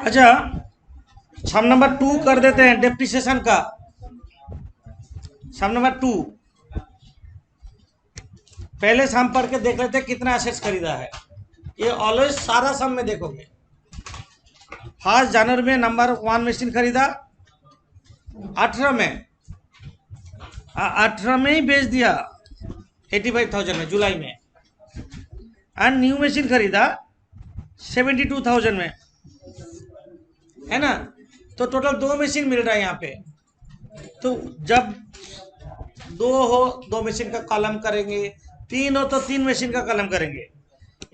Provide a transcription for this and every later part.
अच्छा, सम नंबर 2 कर देते हैं डेप्रिसिएशन का। सम नंबर 2 पहले सम पढ़ के देख लेते हैं कितना एसेट्स खरीदा है। ये ऑलवेज सारा सम में देखोगे। 1 जनवरी में नंबर 1 मशीन खरीदा, 18 में 18 में ही बेच दिया 85,000 में जुलाई में। एंड न्यू मशीन खरीदा 72,000 में, है ना। तो टोटल 2 मशीन मिल रहा है यहाँ पे। तो जब 2 हो 2 मशीन का कॉलम करेंगे, 3 हो तो 3 मशीन का कॉलम करेंगे।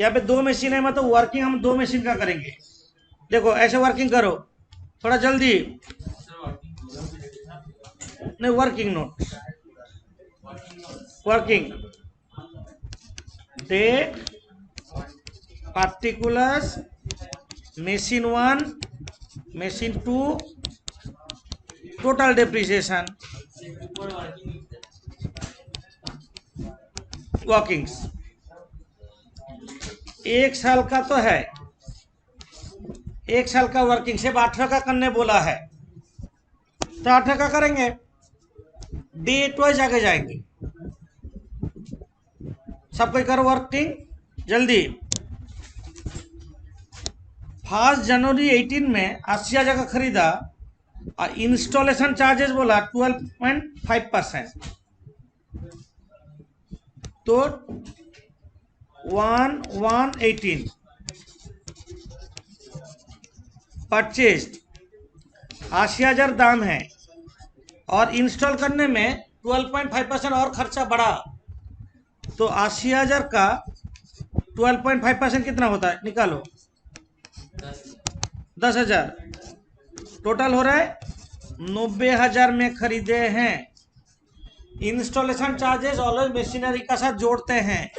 यहाँ पे 2 मशीन है, मतलब वर्किंग हम 2 मशीन का करेंगे। देखो ऐसे वर्किंग करो थोड़ा जल्दी। नहीं, working note, working date particulars machine 1 machine 2 total depreciation workings. 1 साल का तो है, 1 साल का वर्किंग सिर्फ 18 का करने बोला है, तो 18 का करेंगे। डेट वाइज आगे जाएंगे। सब कोई करो वर्किंग जल्दी। 1 जनवरी 18 में 80,000 का खरीदा और इंस्टॉलेशन चार्जेस बोला 12.5%। तो 1/1/18 परचेस्ड, 80,000 दाम है और इंस्टॉल करने में 12.5% और खर्चा बढ़ा। तो 80,000 का 12.5% कितना होता है, निकालो। 10,000 टोटल हो रहा है 90,000 में खरीदे हैं। इंस्टॉलेशन चार्जेस ऑलवेज मशीनरी का साथ जोड़ते हैं।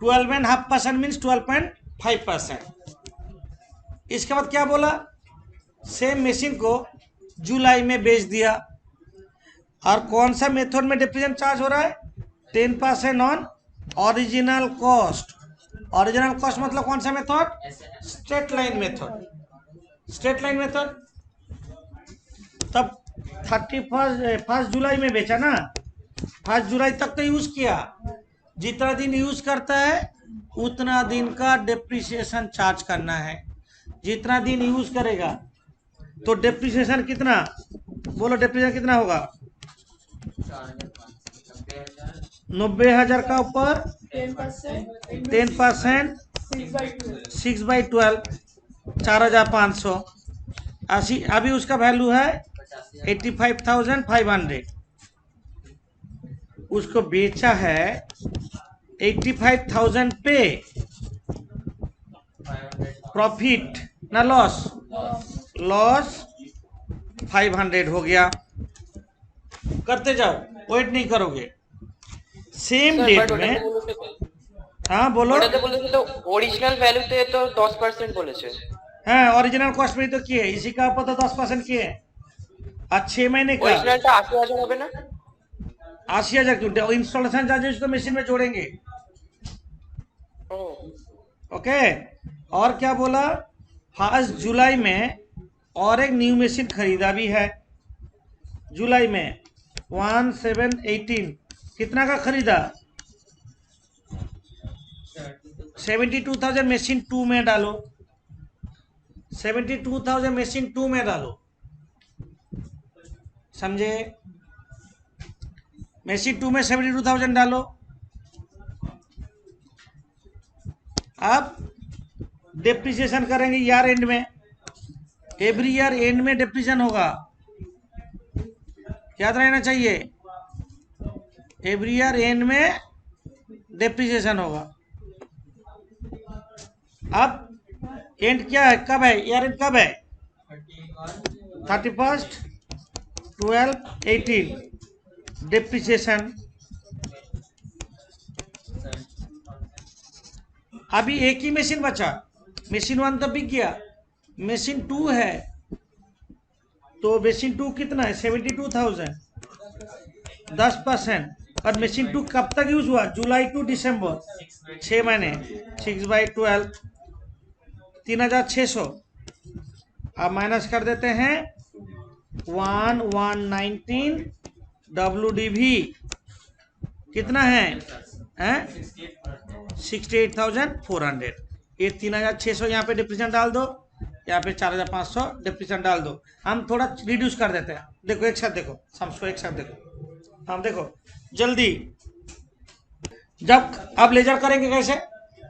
12.5% मीन्स 12.5%। इसके बाद क्या बोला, सेम मशीन को जुलाई में बेच दिया। और कौन सा मेथड में डिप्रीशिएशन चार्ज हो रहा है, 10% on original cost. Original cost मतलब कौन सा method, straight line method. Straight line method तब 1 जुलाई में बेचा ना, 1 जुलाई तक तो यूज किया। जितना दिन यूज करता है उतना दिन का डेप्रिसिएशन चार्ज करना है। जितना दिन यूज करेगा तो डेप्रिसिएशन कितना, बोलो डेप्रिसिएशन कितना होगा। 90,000 का ऊपर 10% 6/12 4,500। अभी उसका वैल्यू है 85,500। उसको बेचा है 85,000 पे। प्रॉफिट ना लॉस, लॉस 500 हो गया। करते जाओ, वेट नहीं करोगे। सेम डेट में, हाँ बोलो। तो ओरिजिनल वैल्यू थे तो 10% बोलेছে। हाँ, ओरिजिनल कॉस्ट में तो किए, इसी का ऊपर तो 10% किए। आज 6 महीने का ओरिजिनलটা 80,000 হবে না? 80,000 क्यों, इंस्टॉलेशन चार्जेस तो मशीन में जोड़ेंगे। ओके। और क्या बोला, 1 जुलाई में और एक न्यू मशीन खरीदा भी है। जुलाई में 1/7/18 कितना का खरीदा, 72,000 मशीन 2 में डालो। 72,000 मशीन 2 में डालो, समझे। मशीन 2 में 72,000 डालो। अब डेप्रिसिएशन करेंगे ईयर एंड में। एवरी ईयर एंड में डेप्रिसिएशन होगा, याद रहना चाहिए। एवरी ईयर एंड में डेप्रिसिएशन होगा। अब एंड क्या है, कब है, ईयर एंड कब है, 31/12/18 डेप्रिसिएशन। अभी एक ही मशीन बचा, मशीन 1 तो बिक गया, मशीन 2 है। तो मशीन 2 कितना है, 72,000, 10% और मशीन 2 कब तक यूज हुआ? जुलाई टू दिसंबर, 6 महीने। 6/12 3600। अब माइनस कर देते हैं 1119 WDV कितना है? 68,400। ये 3,600 यहाँ पे डिप्रेशन डाल दो, यहाँ पे 4,500 डिप्रेशन डाल दो। हम थोड़ा रिड्यूस कर देते हैं। देखो एक साथ देखो, समझो एक साथ देखो। हम देखो जल्दी। जब अब लेजर करेंगे कैसे?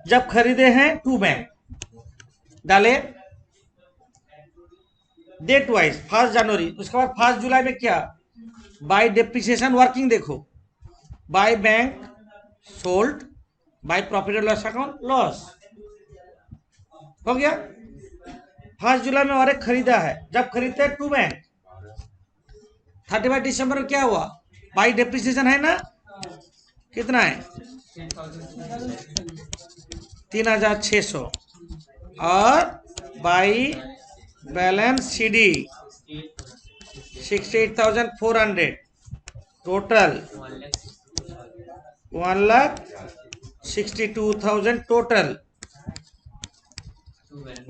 जब खरीदे हैं 2 बैंक डाले डेट वाइज 1 जनवरी, उसके बाद 1 जुलाई में क्या? बाय डेप्रिसिएशन वर्किंग देखो, by bank sold, bye profit and loss account loss. हो गया। 1 जुलाई में और एक खरीदा है, जब खरीदते हैं 2 बैंक 31 दिसंबर में क्या हुआ? बाय डेप्रिसिएशन है ना, कितना है? 3,600 और by balance CD 68,400, total 1,62,000 total,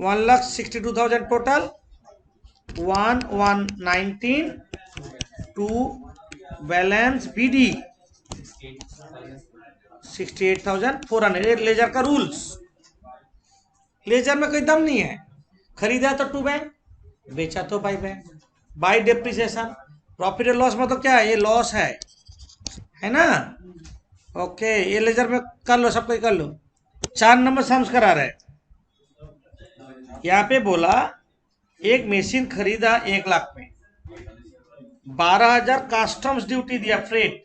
1,62,000 total, 1119 to balance BD 68,400। Ledger का रूल्स, लेजर में कोई दम नहीं है। खरीदा तो 2 बैंक, बेचा तो by bank. By depreciation, profit and loss में तो क्या है? ये लॉस है ना। ओके, ये लेजर में कर लो, सबको कर लो। 4 नंबर सम्स करा रहे। यहाँ पे बोला एक मशीन खरीदा 1 लाख में, 12,000 कस्टम्स ड्यूटी दिया फ्रेट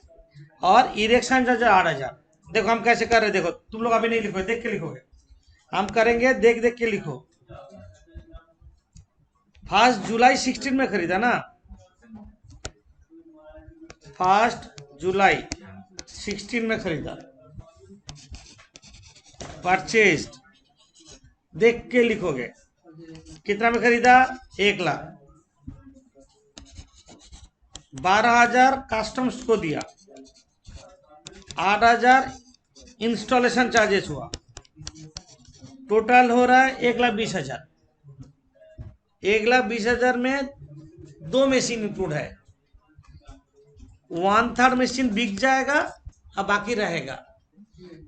और इरेक्शन चार्ज 8,000। देखो हम कैसे कर रहे हैं, देखो तुम लोग अभी नहीं लिखो, देख के लिखोगे। हम करेंगे, देख देख के लिखो। 1 जुलाई 16 में खरीदा ना, 1 जुलाई 16 में खरीदा, परचेज देख के लिखोगे। कितना में खरीदा? 1 लाख। 12,000 कस्टम्स को दिया, 8,000 इंस्टॉलेशन चार्जेस हुआ, टोटल हो रहा है 1,20,000। 1,20,000 में 2 मशीन इंक्लूड है। 1/3 मशीन बिक जाएगा और बाकी रहेगा,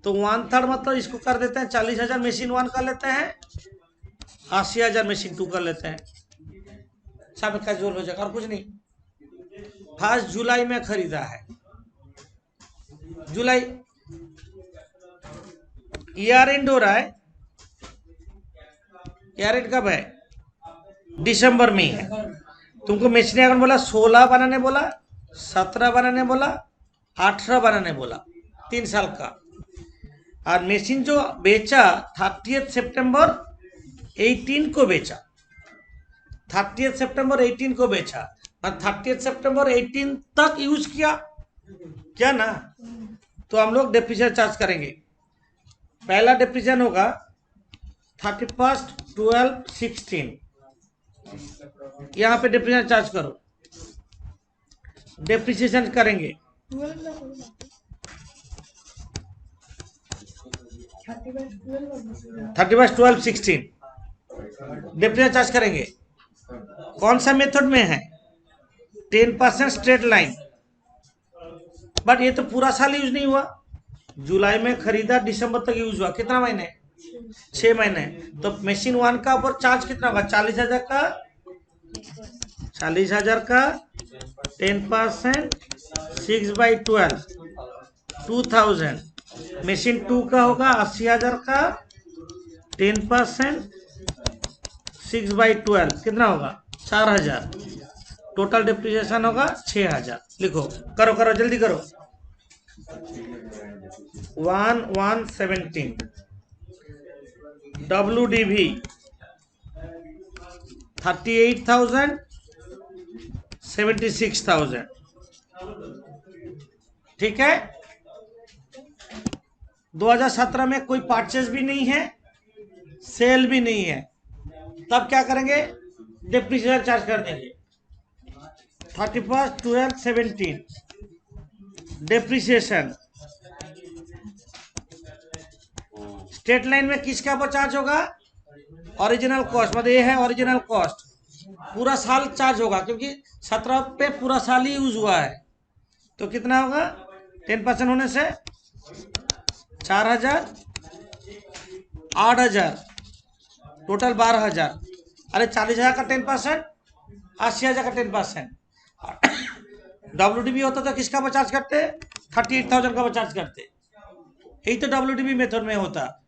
तो 1/3 मतलब इसको कर देते हैं 40,000 मशीन 1 कर लेते हैं, 80,000 मशीन 2 कर लेते हैं, सब का जोड़ हो जाएगा और कुछ नहीं। 1 जुलाई में खरीदा है, जुलाई ईयर एंड हो रहा है। ईयर एंड कब है? दिसंबर में है। तुमको मशीन अगर बोला 16 बनाने बोला, 17 बनाने बोला, 18 बनाने बोला, 3 साल का। और मशीन जो बेचा 30 सितंबर 18 को बेचा, 30 सितंबर 18 को बेचा और 30 सितंबर 18 तक यूज किया क्या ना, तो हम लोग डेप्रिसिएशन चार्ज करेंगे। पहला डेप्रिसिएशन होगा 31/12/16, यहाँ पे डेप्रिसिएशन चार्ज करो, डेप्रिसिएशन करेंगे 31/12/16 डेप्रिसिएशन चार्ज करेंगे। कौन सा मेथड में है? 10% स्ट्रेट लाइन। बट ये तो पूरा साल यूज नहीं हुआ, जुलाई में खरीदा दिसंबर तक यूज हुआ, कितना महीने? 6 महीने। तो मशीन 1 का ऊपर चार्ज कितना होगा? 40,000 का, 40,000 का 10% 6/12 2,000। मशीन 2 का होगा 80,000 का 10% 6/12 कितना होगा? 4,000। टोटल डेप्रिसिएशन होगा 6,000। लिखो, करो करो जल्दी करो। 1117 WDV 38,000 76,000, ठीक है। 2017 में कोई परचेज भी नहीं है, सेल भी नहीं है, तब क्या करेंगे? डेप्रिसिएशन चार्ज कर देंगे 31/12/17 डेप्रिसिएशन। स्ट्रेट लाइन में किसका ऊपर चार्ज होगा? ओरिजिनल कॉस्ट, मतलब ये है ओरिजिनल कॉस्ट, पूरा साल चार्ज होगा क्योंकि 17 पे पूरा साल ही यूज हुआ है। तो कितना होगा? 10% होने से 4,000, 8,000, टोटल 12,000। अरे 40,000 का 10%, 80,000 का 10%। WDB होता तो किसका चार्ज करते? 38,000 का चार्ज करते। यही तो WDB मेथड में होता।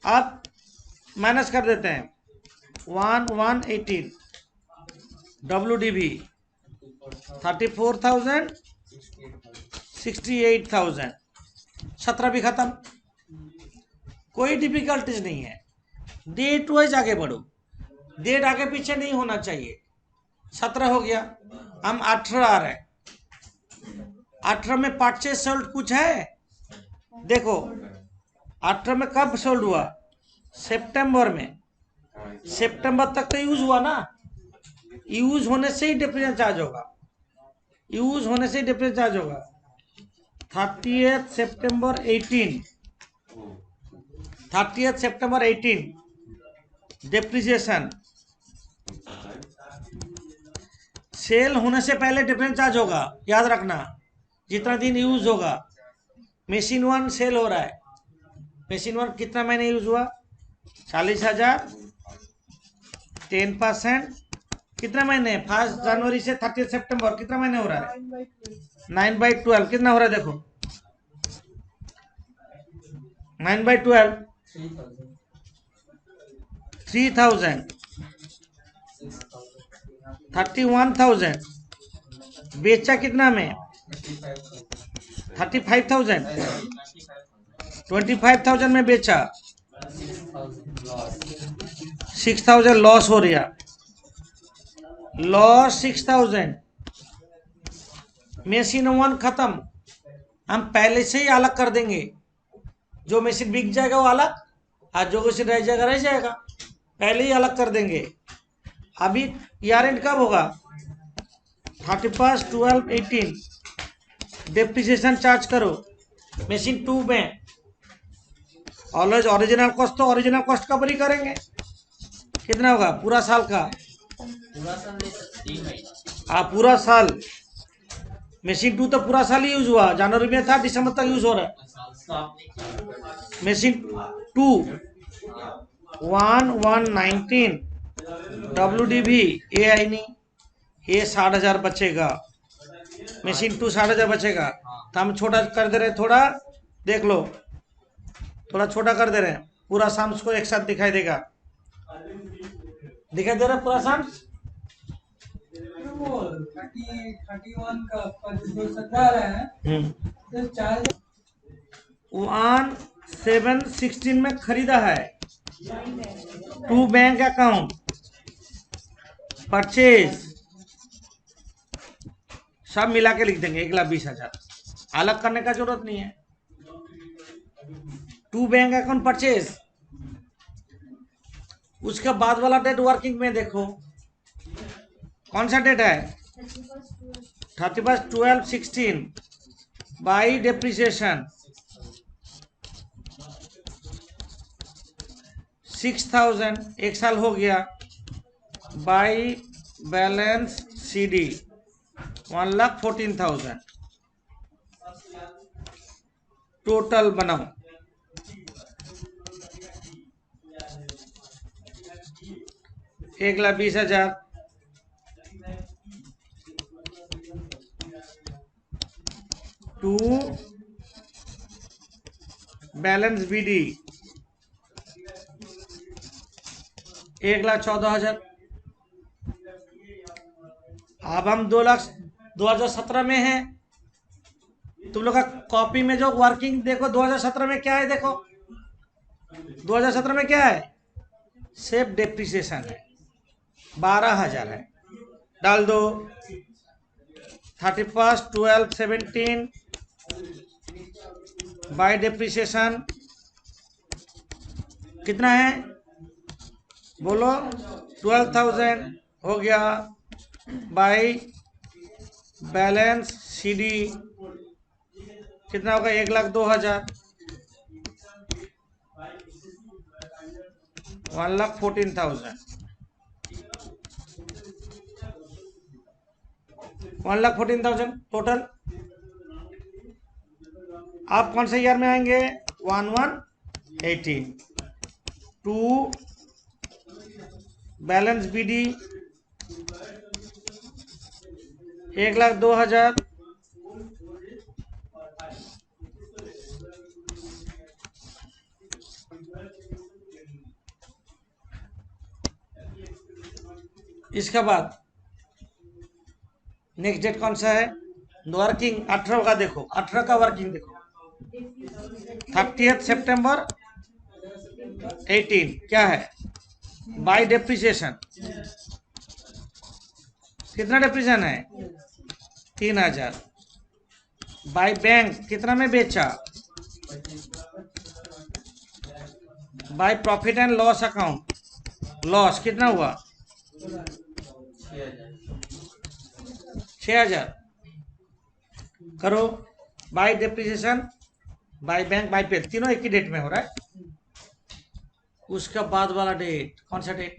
अब माइनस कर देते हैं 1,118, WDB 34,000, 68,000, 17 भी खत्म। कोई डिफिकल्टीज नहीं है। डेट वाइज आगे बढ़ो, डेट आगे पीछे नहीं होना चाहिए। 17 हो गया, हम 18 आ रहे हैं। 18 में परचेज सोल्ड कुछ है? देखो 18 में कब सोल्ड हुआ? सितंबर में। सितंबर तक तो यूज हुआ ना, यूज होने से ही डिफरेंस चार्ज होगा, यूज होने से ही डिफरेंस चार्ज होगा। 30 सितंबर 18, 30 सितंबर 18 डेप्रिसिएशन। सेल होने से पहले डिफरेंस चार्ज होगा, याद रखना, जितना दिन यूज होगा। मशीन 1 सेल हो रहा है, मशीन 1 कितना महीने यूज हुआ? 40,000, 10% कितना महीने? 1 जनवरी से 30 सितंबर कितना महीने हो रहा है? 9/12 कितना हो रहा है? देखो 9/12 3,000, 31,000। बेचा कितना में? 35,000, 25,000 में बेचा, 6,000 लॉस हो रहा, लॉस 6,000। मशीन 1 खत्म, हम पहले से ही अलग कर देंगे। जो मशीन बिक जाएगा वो अलग, और जो मशीन रह जाएगा रह जाएगा, पहले ही अलग कर देंगे। अभी ईयर एंड कब होगा? 31/12/18 डेप्रिसिएशन चार्ज करो मशीन 2 में। ऑलवेज ओरिजिनल कॉस्ट तो ओरिजिनल कॉस्ट का ही करेंगे। कितना होगा पूरा साल का? पूरा साल। मशीन 2 तो पूरा साल ही यूज हुआ, जनवरी में था, दिसंबर तक यूज हो रहा है। मशीन 2 1,119 WDB, ये आई नहीं, ये 60,000 बचेगा। मशीन 2 60,000 बचेगा, तो हम छोटा कर दे रहे, थोड़ा देख लो, थोड़ा छोटा कर दे रहे हैं। पूरा साम्स को एक साथ दिखाई देगा, दिखाई दे रहा है पूरा साम्स। 31 का जो सजा रहे हैं, 1716 में खरीदा है। 2 बैंक अकाउंट परचेज सब मिला के लिख देंगे 1,20,000, अलग करने का जरूरत नहीं है। 2 बैंक अकाउंट परचेज, उसके बाद वाला डेट वर्किंग में देखो कौन सा डेट है? 31/12/16 बाई डेप्रिसिएशन 6,000, एक साल हो गया, बाई बैलेंस CD 1,14,000। टोटल बनाओ, एक 1,20,000 टू बैलेंस BD 1,14,000। अब हम 2017 में हैं। तुम लोग का कॉपी में जो वर्किंग देखो 2017 में क्या है, देखो 2017 में क्या है? सिर्फ डेप्रिसिएशन है, 12,000 है, डाल दो। 31/12/17 बाय डेप्रिसिएशन कितना है बोलो? 12,000 हो गया, बाई बैलेंस सीडी कितना होगा? 1,02,000, 1,14,000, 1,14,000 टोटल। आप कौन से ईयर में आएंगे? 1118 टू बैलेंस बीडी 1,02,000, इसके बाद नेक्स्ट डेट कौन सा है? वर्किंग 18 का देखो, 18 का वर्किंग देखो, 30 सितंबर 18 क्या है? बाय डेप्रिसिएशन कितना डेप्रिसिएशन है? 3,000। बाय बैंक कितना में बेचा? By profit and loss account loss कितना हुआ? 6,000 करो। By depreciation, by bank, by pay, तीनों एक ही डेट में हो रहा है। उसका बाद वाला डेट कौन सा डेट?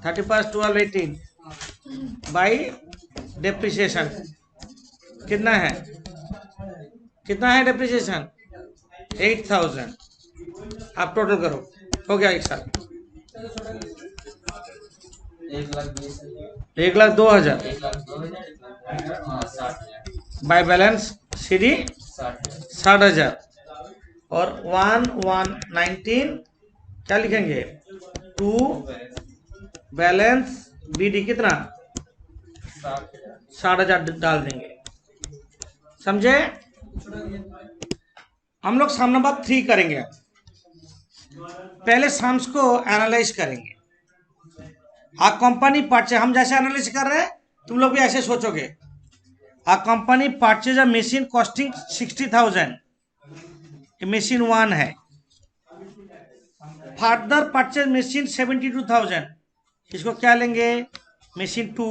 31/12/18 बाय डेप्रिसिएशन कितना है? कितना है डेप्रिसिएशन? 8,000। आप टोटल करो, हो गया एक साल 1,02,000 बाय बैलेंस सीडी 60,000 और 1,119 क्या लिखेंगे? टू बैलेंस बीडी कितना? 60,000 डाल देंगे। समझे? हम लोग सम नंबर 3 करेंगे। पहले सम्स को एनालाइज करेंगे। आ कंपनी परचेज, हम जैसे एनालिसिस कर रहे हैं तुम लोग भी ऐसे सोचोगे। A company purchase a machine costing 60,000, machine 1 है। फर्दर परचेज मशीन 72,000, इसको क्या लेंगे? Machine 2।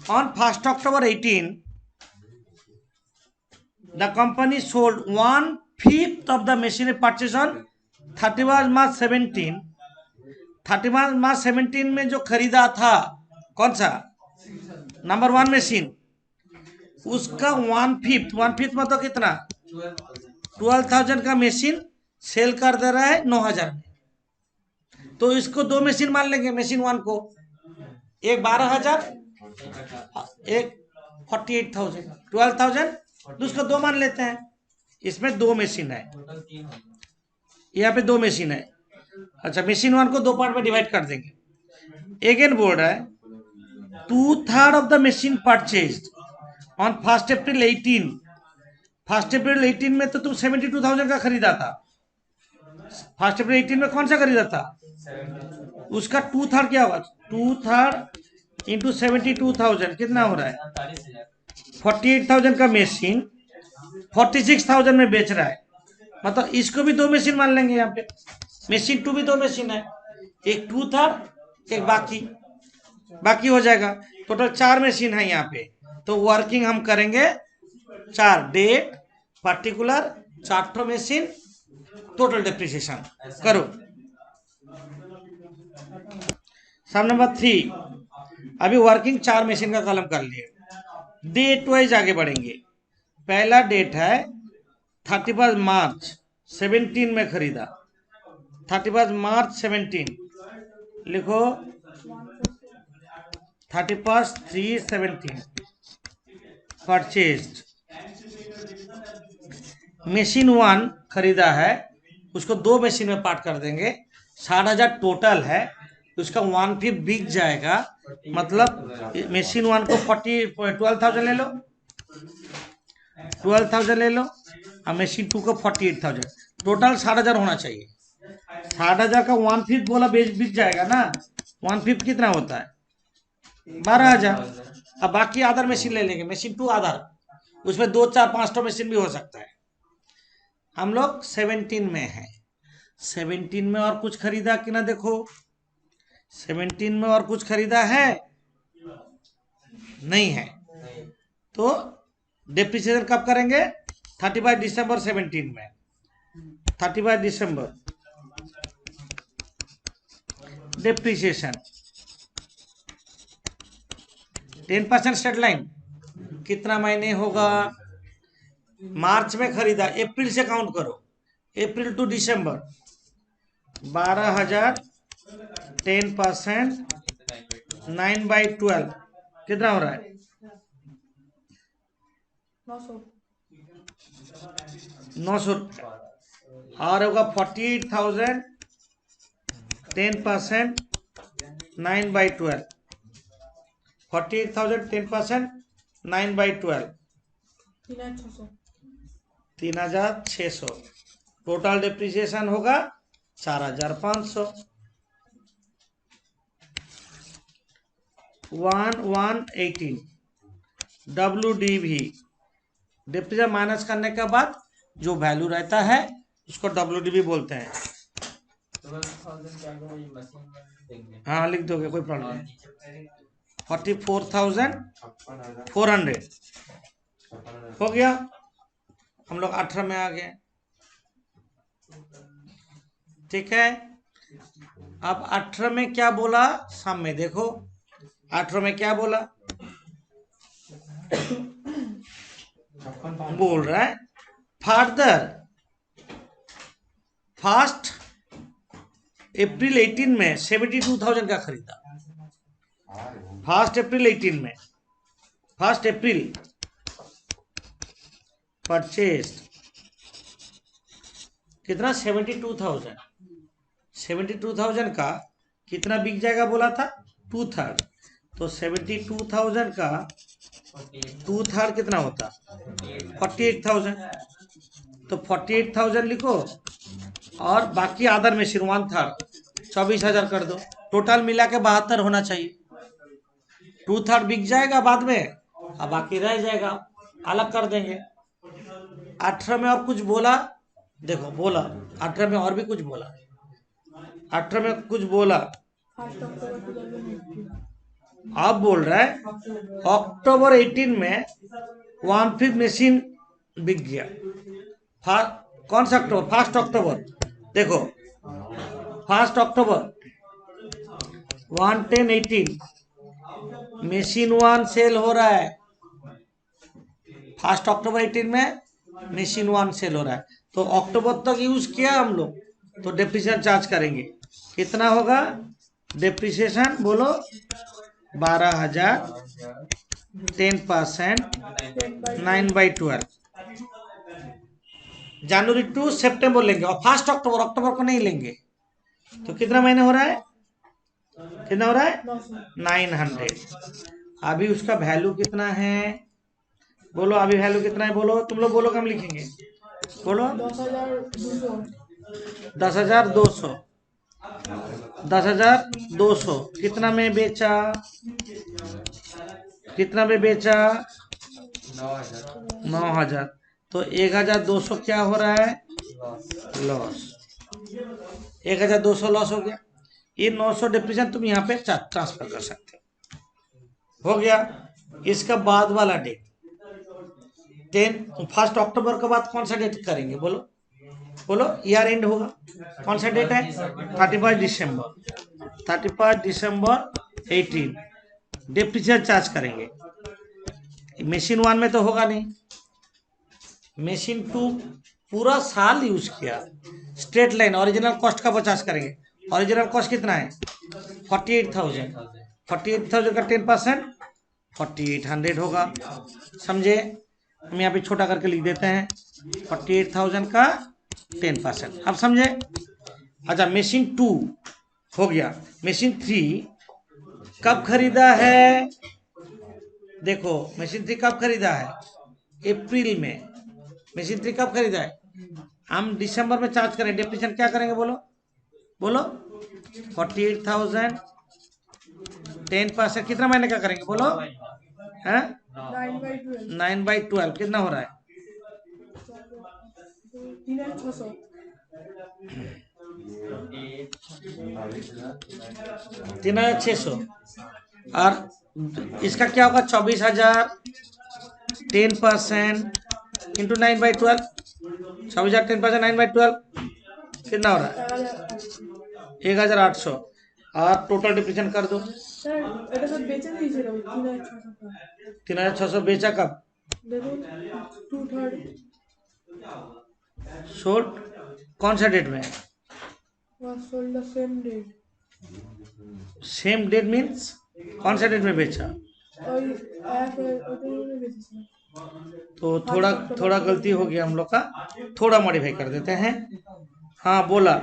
On 1 October 18 the company sold 1/5 of the machine purchase on 31 March 17। 31 March 17 में जो खरीदा था कौन सा? नंबर 1 मशीन, उसका 1/5 मतलब कितना? 12,000 का मशीन सेल कर दे रहा है 9,000 में। तो इसको 2 मशीन मान लेंगे। मशीन 1 को एक 12,000, एक 48,000, 12,000, उसको 2 मान लेते हैं। इसमें 2 मशीन है, यहाँ पे 2 मशीन है। अच्छा, मशीन 1 को 2 पार्ट में डिवाइड कर देंगे। अगेन बोल रहा है 2/3 of the machine purchased on 1 April 18। 1 April 18 में तो तुम 72,000 का खरीदा था। 1 April 18 में कौन सा खरीदा था? उसका 2/3 क्या होगा? 2/3 इंटू 72,000 कितना हो रहा है? 48,000 का मशीन 46,000 में बेच रहा है। मतलब इसको भी 2 मशीन मान लेंगे। यहाँ पे मशीन 2 भी 2 मशीन है, एक 2/3 एक बाकी हो जाएगा। टोटल 4 मशीन है यहाँ पे। तो वर्किंग हम करेंगे 4, date particular 4 machine, total depreciation करो। सम नंबर 3 अभी वर्किंग 4 मशीन का कॉलम कर लिए। डेट वाइज आगे बढ़ेंगे। पहला डेट है 31 मार्च 17 में खरीदा। 31 मार्च 17 लिखो, 31/3/17 परचेज्ड। मशीन 1 खरीदा है, उसको 2 मशीन में पार्ट कर देंगे। 60,000 टोटल है, उसका 1/5 बिक जाएगा। मतलब मशीन 1 को 12,000 ले लो, 12,000 ले लो, और मशीन 2 को 48,000। टोटल 60,000 होना चाहिए। 60,000 का 1/5 बोला बिक जाएगा ना। 1/5 कितना होता है? 12,000। अब बाकी अदर मशीन ले लेंगे, मशीन 2 अदर, उसमें 2, 4, 5 मशीन भी हो सकता है। हम लोग 17 में है। 17 में और कुछ खरीदा कि ना? देखो 17 में और कुछ खरीदा है? नहीं है, तो डिप्रिसिएशन कब करेंगे? 31 दिसंबर 17 में। 31 दिसंबर डिप्रिसिएशन 10% स्ट्रेट लाइन कितना महीने होगा? मार्च में खरीदा, अप्रैल से काउंट करो, अप्रैल टू दिसंबर 12,000 10% 9/12 कितना हो रहा है? 900 और होगा 48,000 10% 9/12 48,000 10% 9/12 3,600 टोटल डिप्रिसिएशन होगा 4,500 1118 WDV डिप्रिसिएशन माइनस करने के बाद जो वैल्यू रहता है उसको WDV बोलते हैं। हाँ लिख दोगे, कोई प्रॉब्लम नहीं। 44,400 हो गया। हम लोग 18 में आ गए, ठीक है। अब 18 में क्या बोला? सामने देखो 18 में क्या बोला, बोल रहा है फर्दर फर्स्ट अप्रैल 18 में 72,000 का खरीदा। फर्स्ट अप्रैल 18 में, फर्स्ट अप्रैल परचेज कितना? 72,000। 72,000 का कितना बिक जाएगा बोला था? 2/3। तो 72,000 का 2/3 कितना होता? 48,000। तो 48,000 लिखो और बाकी आदर में सिर्फ 1/3 24,000 कर दो। टोटल मिला के 72 होना चाहिए। 2/3 बिक जाएगा बाद में और बाकी रह जाएगा, अलग कर देंगे। 18 में और कुछ बोला? देखो बोला 18 में और भी कुछ बोला। 18 में कुछ बोला, अब बोल रहा है अक्टूबर 18 में 1/5 मशीन बिक गया। कौन सा अक्टूबर? 1 अक्टूबर। देखो 1 अक्टूबर 1/10/18 मशीन 1 सेल हो रहा है। 1 अक्टूबर 18 में मशीन 1 सेल हो रहा है, तो अक्टूबर तक यूज किया हम लोग, तो डिप्रिसिएशन चार्ज करेंगे। कितना होगा डिप्रिसिएशन बोलो? 12,000 10% 9/12 जनवरी टू सितंबर लेंगे और 1 अक्टूबर को नहीं लेंगे। तो कितना महीने हो रहा है? कितना हो रहा है? 900। अभी उसका वैल्यू कितना है बोलो? अभी वैल्यू कितना है बोलो? तुम लोग बोलो, कम लिखेंगे बोलो। 10,200 10,200 कितना में बेचा? कितना में बेचा? 9,000। तो 1,200 क्या हो रहा है? लॉस। 1,200 लॉस हो गया। ये 900 डिप्रिसिएशन तुम यहाँ पे ट्रांसफर कर सकते हो गया। इसका बाद वाला डेट 1 अक्टूबर के बाद कौन सा डेट करेंगे बोलो? बोलो ईयर एंड होगा, कौन सा डेट है? 31 दिसंबर 31 दिसंबर 18 डिप्रिसिएशन चार्ज करेंगे। मशीन 1 में तो होगा नहीं, मशीन 2 पूरा साल यूज किया, स्ट्रेट लाइन ओरिजिनल कॉस्ट का 50 करेंगे। ओरिजिनल कॉस्ट कितना है? 48,000। 48,000 का 10% 4,800 होगा। समझे? हम यहाँ पे छोटा करके लिख देते हैं 48,000 का 10%। अब समझे? अच्छा मशीन 2 हो गया। मशीन 3 कब खरीदा है? देखो मशीन 3 कब खरीदा है? अप्रैल में। मशीन 3 कब खरीदा है? हम दिसंबर में चार्ज करें। डिप्रिसिएशन क्या करेंगे बोलो? बोलो 48,000 10% कितना महीने का करेंगे बोलो? हैं? 9/12 कितना हो रहा है? 3,600 और इसका क्या होगा 24,000 10% इंटू 9/12 24,000 10% 9/12 कितना हो रहा है 1,800 और टोटल डिप्रीशन कर दो স্যার এটা তো বেঁচে দিয়েছিল 3,600 3,600 बेचा कब দেখুন 2/3 सोल्ड कौन सा डेट में was sold the same day same that means कौन सा डेट में बेचा ওই এক ওটাই বেঁচেছিল तो थोड़ा थोड़ा गलती हो गया हम लोग का थोड़ा मॉडिफाई कर देते हैं हाँ बोला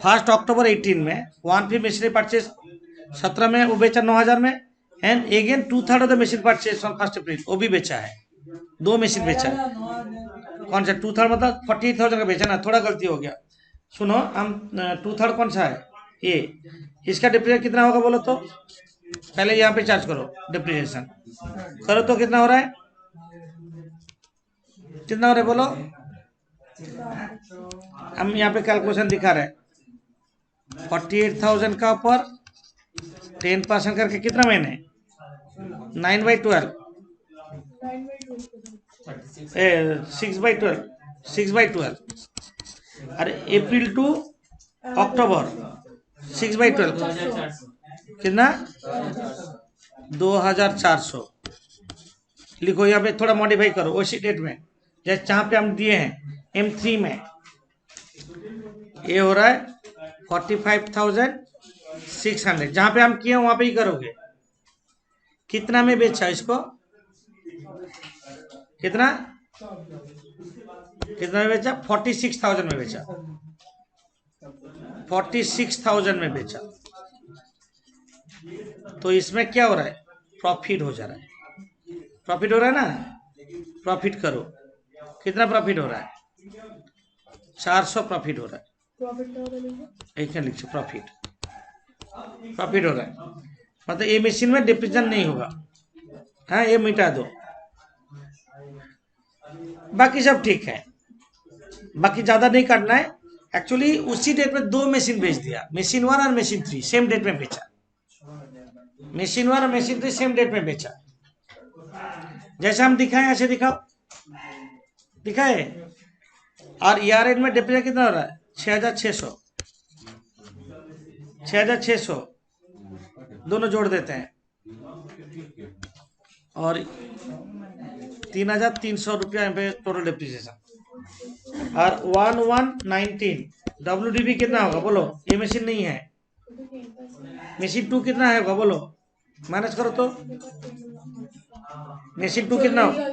1 अक्टूबर 18 में 1/5 मशीनरी परचेज 17 में वो बेचा 9,000 में and again 2/3 of the machine purchase on 1 अप्रैल वो भी बेचा है 2 मशीन बेचा है कौन सा 2/3 मतलब 48,000 का बेचा ना थोड़ा गलती हो गया सुनो हम 2/3 कौन सा है ये इसका डिप्रीशिएशन कितना होगा बोलो तो पहले यहाँ पे चार्ज करो डिप्रीशिएशन करो तो कितना हो रहा है कितना हो रहा है बोलो हम यहाँ पे कैलकुलेशन दिखा रहे हैं 48,000 का ऊपर 10% करके कितना महीने 9/12 6/12 6/12 अरे अप्रैल टू अक्टूबर 6/12 कितना 2,400 लिखो यहाँ पे थोड़ा मॉडिफाई करो उसी डेट में जैसे जहाँ पे हम दिए हैं M3 में ये हो रहा है 45,600 जहाँ पे हम किए वहाँ पे ही करोगे कितना में बेचा इसको कितना कितना में बेचा 46,000 में बेचा 46,000 में बेचा तो इसमें क्या हो रहा है प्रॉफिट हो जा रहा है प्रॉफिट हो रहा है ना प्रॉफिट करो कितना प्रॉफिट हो रहा है 400 प्रॉफिट हो रहा है প্রফিটটা ওটা লিখো एक लिखो प्रॉफिट प्रॉफिट हो रहा है मतलब ये मशीन में डिप्रीशन नहीं होगा हाँ ये मिटा दो बाकी सब ठीक है बाकी ज़्यादा नहीं करना है एक्चुअली उसी डेट में 2 मशीन बेच दिया मशीन 1 और मशीन 3 सेम डेट में बेचा मशीन 1 और मशीन 3 सेम डेट में बेचा जैसे हम दिखाए ऐसे दिखाओ दिखाए और ईआर एन में डिप्रीशिएशन कितना हो रहा है 6,600 6,600 दोनों जोड़ देते हैं और 3,300 रुपया यहाँ पे टोटल डिप्रीशिएशन और 1,119 WDV कितना होगा बोलो ये मशीन नहीं है मशीन 2 कितना है होगा बोलो माइनस करो तो मशीन 2 कितना होगा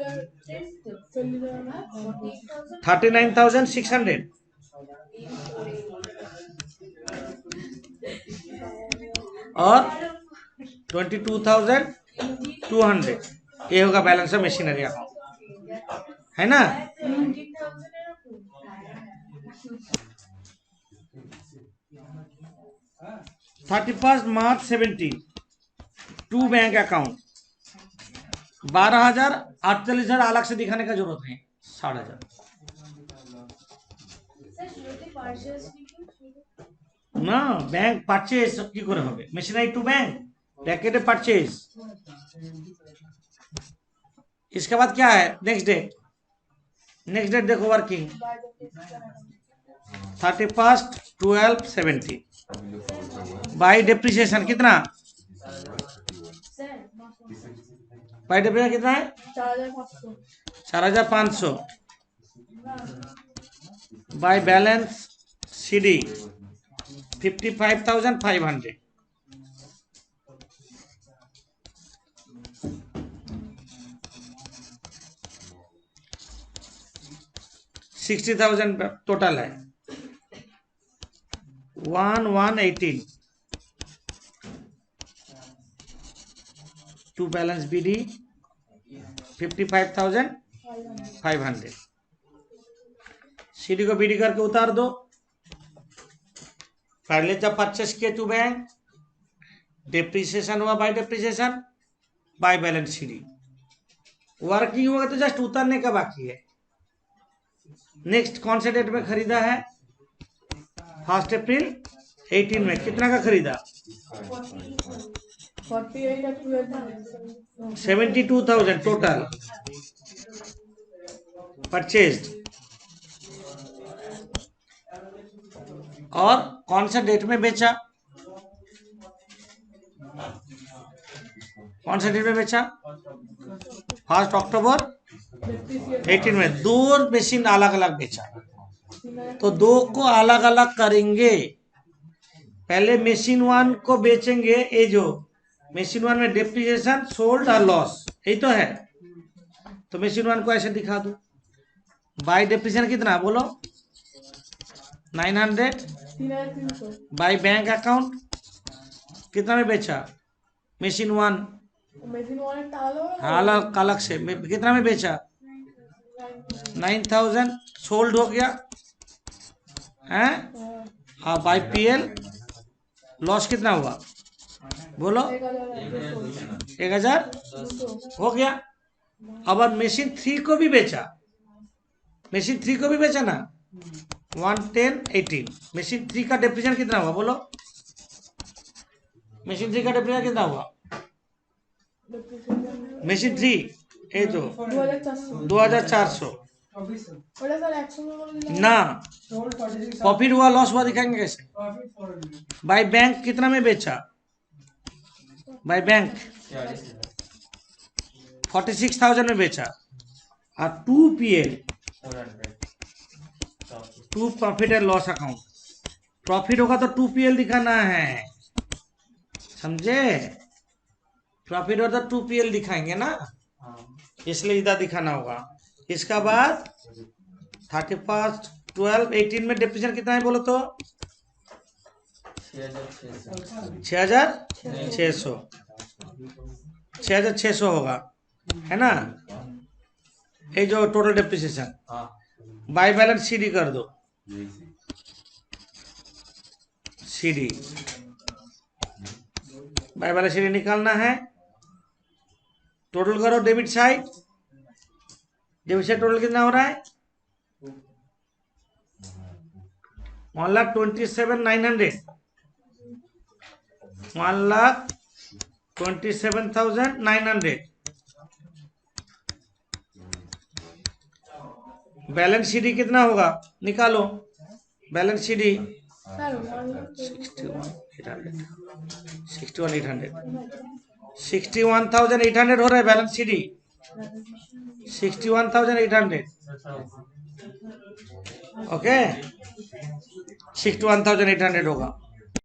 39,600 और 22,200 ये होगा बैलेंस है मशीनरी अकाउंट है ना 31 मार्च 17 टू बैंक अकाउंट 12,000 48,000 अलग से दिखाने का जरूरत नहीं 6,500 না ব্যাংক পারচেজ কি করে হবে মেশিনারি টু बैंक ব্র্যাকেটে परचेज इसके बाद क्या है नेक्स्ट डेट देखो वर्किंग 31 12 70 बाय डिप्रीशिएशन कितना बाय डिप्रीशिएशन कितना है 4,500 बाय बैलेंस CD 55,500 60,000 टोटल है 1,118 टू बैलेंस BD 55,500 CD को BD करके उतार दो पहले जब परचेस किए टू बैंक डिप्रीशिएशन हुआ by depreciation by balance CD working होगा तो जस्ट उतारने का बाकी है नेक्स्ट कौन से डेट में खरीदा है 1 अप्रैल 18 में कितना का खरीदा 48 at 12 72,000 टोटल परचेज्ड। और कौन सा डेट में बेचा? कौन सा डेट में बेचा? 1 अक्टूबर 18 में। दो मशीन अलग अलग बेचा, तो दो को अलग अलग करेंगे। पहले मशीन 1 को बेचेंगे, ये जो मशीन 1 में डेप्रिसिएशन, सोल्ड और लॉस, यही तो है। तो मशीन 1 को ऐसे दिखा दो। बाय डेप्रिसिएशन कितना बोलो? 900। 300 बाय बैंक अकाउंट कितना में बेचा? मशीन 1 मशीन वाले टालो अलग अलग से कितना में बेचा? 9,000 सोल्ड हो गया हैं। हाँ, बाय पीएल लॉस कितना हुआ बोलो? 1,000 हो गया। अब मशीन 3 को भी बेचा, मशीन 3 को भी बेचा ना, 11018। मशीन 3 का डेप्रिसिएशन कितना हुआ बोलो? मशीन 3 का डेप्रिसिएशन कितना हुआ? मशीन 3 ये तो 2,400 ওটা স্যার 100 में बोल दिया ना। सोल्ड 46 प्रॉफिट हुआ लॉस हुआ दिखाएंगे कैसे? प्रॉफिट 400 बाय बैंक कितना में बेचा? बाय बैंक 46,000 में बेचा। और 2 PL 2 profit and loss account. Profit होगा तो 2 पीएल दिखाना है, समझे? प्रॉफिट होगा तो 2 पीएल दिखाएंगे ना, इसलिए इधर दिखाना होगा। इसका बाद 31/12/18 में डेप्रिसिएशन कितना है बोलो तो? 6,600 6,600 होगा, है ना? ये जो total depreciation. By balance CD कर दो, सीडी बाय बैलेंस सीडी निकालना है। टोटल करो debit side, debit side total कितना हो रहा है? 1,27,900 1,27,900। बैलेंस सीडी कितना होगा निकालो। बैलेंस सीडी স্যার 61,800 हो रहा है बैलेंस सीडी। 61,800 ओके, 61,800 होगा।